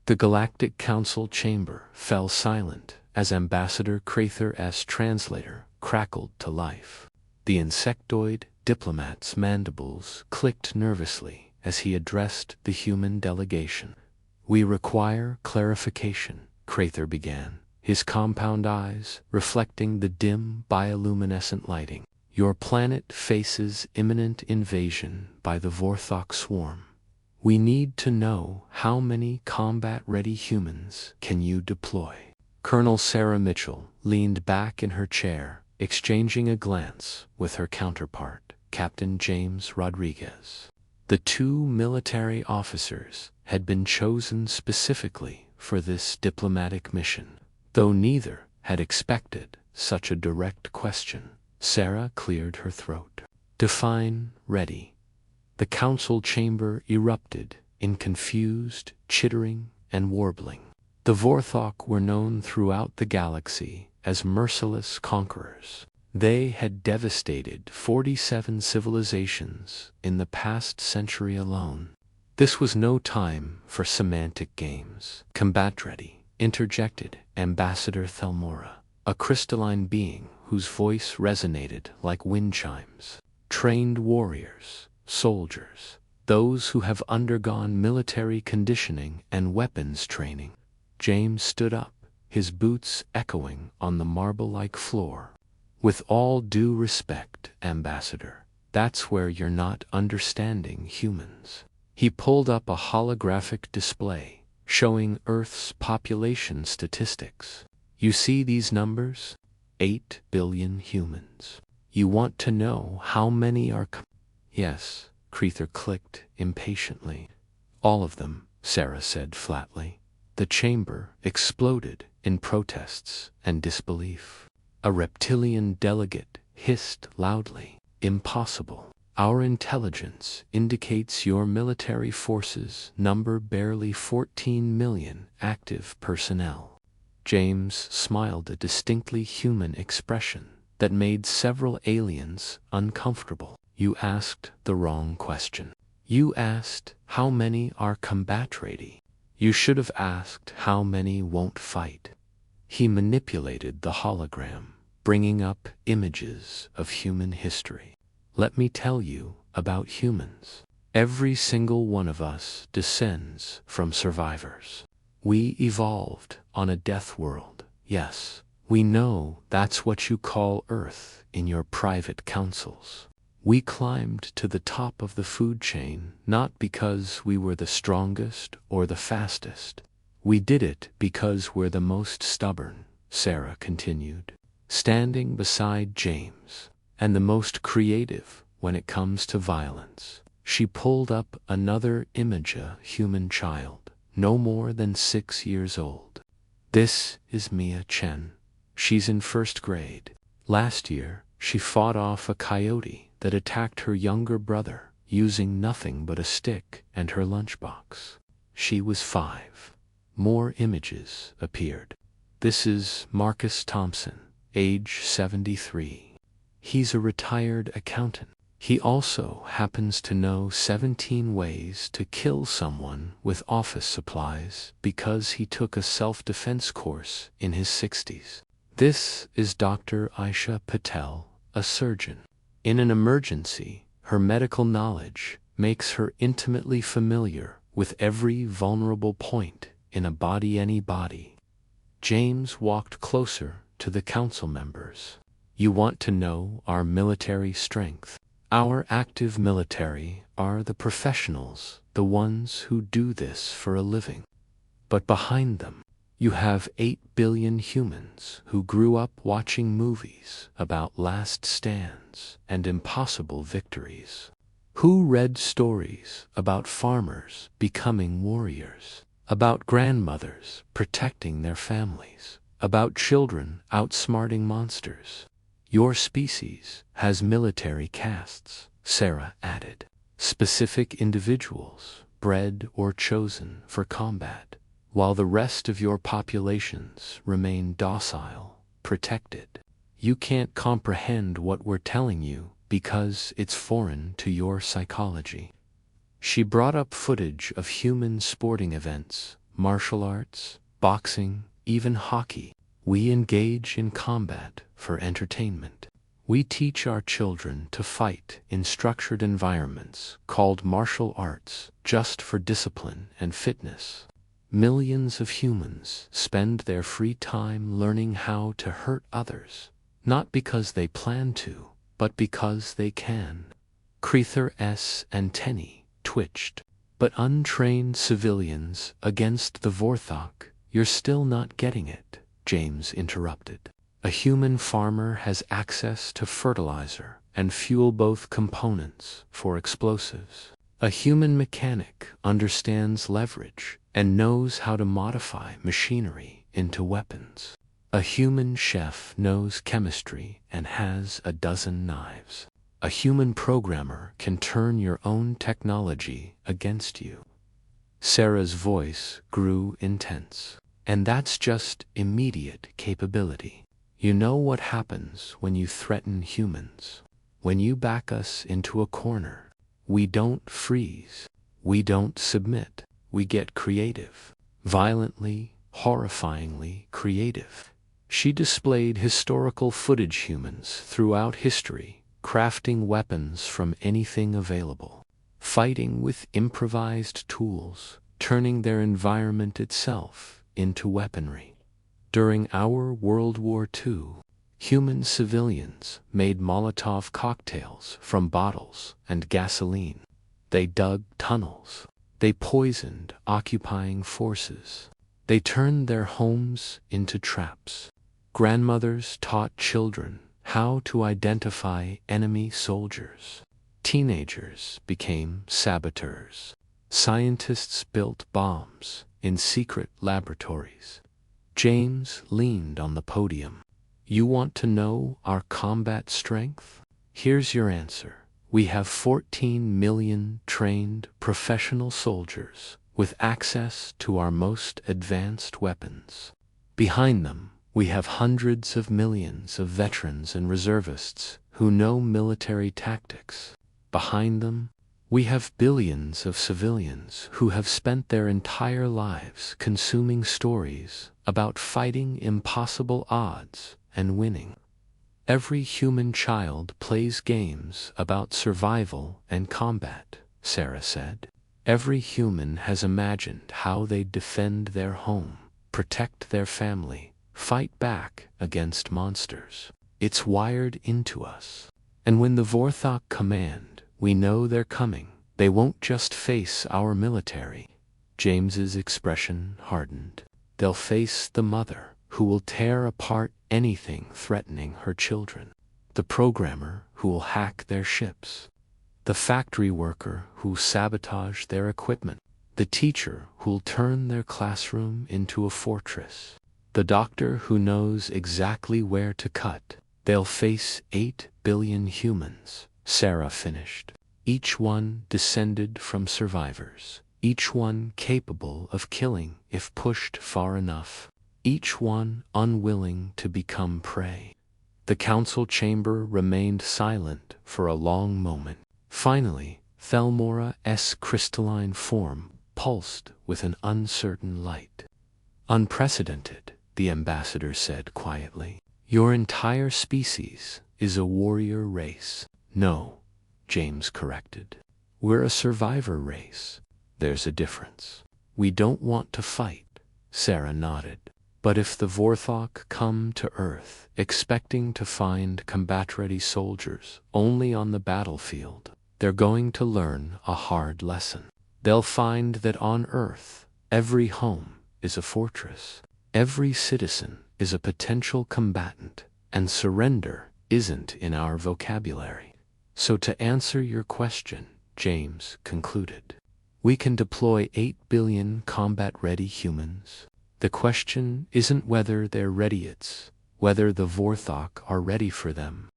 The Galactic Council chamber fell silent as Ambassador Crather's translator crackled to life. The insectoid diplomat's mandibles clicked nervously as he addressed the human delegation. "We require clarification," Crather began, his compound eyes reflecting the dim bioluminescent lighting. "Your planet faces imminent invasion by the Vorthok swarm. We need to know how many combat-ready humans can you deploy." Colonel Sarah Mitchell leaned back in her chair, exchanging a glance with her counterpart, Captain James Rodriguez. The two military officers had been chosen specifically for this diplomatic mission. Though neither had expected such a direct question, Sarah cleared her throat. "Define ready." The council chamber erupted in confused chittering and warbling. The Vorthok were known throughout the galaxy as merciless conquerors. They had devastated 47 civilizations in the past century alone. This was no time for semantic games. "Combat ready," interjected Ambassador Thelmora, a crystalline being whose voice resonated like wind chimes. "Trained warriors, soldiers, those who have undergone military conditioning and weapons training." James stood up, his boots echoing on the marble-like floor. "With all due respect, Ambassador, that's where you're not understanding humans." He pulled up a holographic display, showing Earth's population statistics. "You see these numbers? 8 billion humans. You want to know how many are Yes, Crather clicked impatiently. "All of them," Sarah said flatly. The chamber exploded in protests and disbelief. A reptilian delegate hissed loudly, "Impossible. Our intelligence indicates your military forces number barely 14 million active personnel." James smiled a distinctly human expression that made several aliens uncomfortable. "You asked the wrong question. You asked how many are combat ready. You should have asked how many won't fight." He manipulated the hologram, bringing up images of human history. "Let me tell you about humans. Every single one of us descends from survivors. We evolved on a death world. Yes, we know that's what you call Earth in your private councils. We climbed to the top of the food chain not because we were the strongest or the fastest. We did it because we're the most stubborn," Sarah continued, standing beside James, "and the most creative when it comes to violence." She pulled up another image, a human child, no more than 6 years old. "This is Mia Chen. She's in 1st grade. Last year, she fought off a coyote that attacked her younger brother using nothing but a stick and her lunchbox. She was 5. More images appeared. "This is Marcus Thompson, age 73. He's a retired accountant. He also happens to know 17 ways to kill someone with office supplies because he took a self-defense course in his 60s. This is Dr. Aisha Patel, a surgeon. In an emergency, her medical knowledge makes her intimately familiar with every vulnerable point in a body, any body." James walked closer to the council members. "You want to know our military strength? Our active military are the professionals, the ones who do this for a living. But behind them, you have 8 billion humans who grew up watching movies about last stands and impossible victories. Who read stories about farmers becoming warriors, about grandmothers protecting their families, about children outsmarting monsters. Your species has military castes," Sarah added. "Specific individuals, bred or chosen for combat, while the rest of your populations remain docile, protected. You can't comprehend what we're telling you because it's foreign to your psychology." She brought up footage of human sporting events, martial arts, boxing, even hockey. We engage in combat for entertainment. We teach our children to fight in structured environments called martial arts just for discipline and fitness. Millions of humans spend their free time learning how to hurt others, not because they plan to, but because they can. Creather's antennae twitched. But untrained civilians against the Vorthok, you're still not getting it, James interrupted. A human farmer has access to fertilizer and fuel, both components, for explosives. A human mechanic understands leverage and knows how to modify machinery into weapons. A human chef knows chemistry and has a dozen knives. A human programmer can turn your own technology against you. Sarah's voice grew intense. And that's just immediate capability. You know what happens when you threaten humans? When you back us into a corner, we don't freeze. We don't submit. We get creative. Violently, horrifyingly creative. She displayed historical footage humans throughout history, crafting weapons from anything available, fighting with improvised tools, turning their environment itself into weaponry. During our World War II, human civilians made Molotov cocktails from bottles and gasoline. They dug tunnels. They poisoned occupying forces. They turned their homes into traps. Grandmothers taught children how to identify enemy soldiers. Teenagers became saboteurs. Scientists built bombs in secret laboratories. James leaned on the podium. You want to know our combat strength? Here's your answer. We have 14 million trained professional soldiers with access to our most advanced weapons. Behind them, we have hundreds of millions of veterans and reservists who know military tactics. Behind them, we have billions of civilians who have spent their entire lives consuming stories about fighting impossible odds and winning. Every human child plays games about survival and combat, Sarah said. Every human has imagined how they'd defend their home, protect their family, fight back against monsters. It's wired into us. And when the Vorthok command, we know they're coming. They won't just face our military. James's expression hardened. They'll face the mother, who will tear apart anything threatening her children. The programmer, who will hack their ships. The factory worker who'll sabotage their equipment. The teacher who'll turn their classroom into a fortress. The doctor who knows exactly where to cut. They'll face 8 billion humans, Sarah finished. Each one descended from survivors. Each one capable of killing if pushed far enough. Each one unwilling to become prey. The council chamber remained silent for a long moment. Finally, Thelmora's crystalline form pulsed with an uncertain light. Unprecedented, the ambassador said quietly. Your entire species is a warrior race. No, James corrected. We're a survivor race. There's a difference. We don't want to fight, Sarah nodded. But if the Vorthok come to Earth expecting to find combat-ready soldiers only on the battlefield, they're going to learn a hard lesson. They'll find that on Earth, every home is a fortress. Every citizen is a potential combatant, and surrender isn't in our vocabulary. So to answer your question, James concluded, we can deploy 8 billion combat-ready humans. The question isn't whether they're ready, it's whether the Vorthok are ready for them.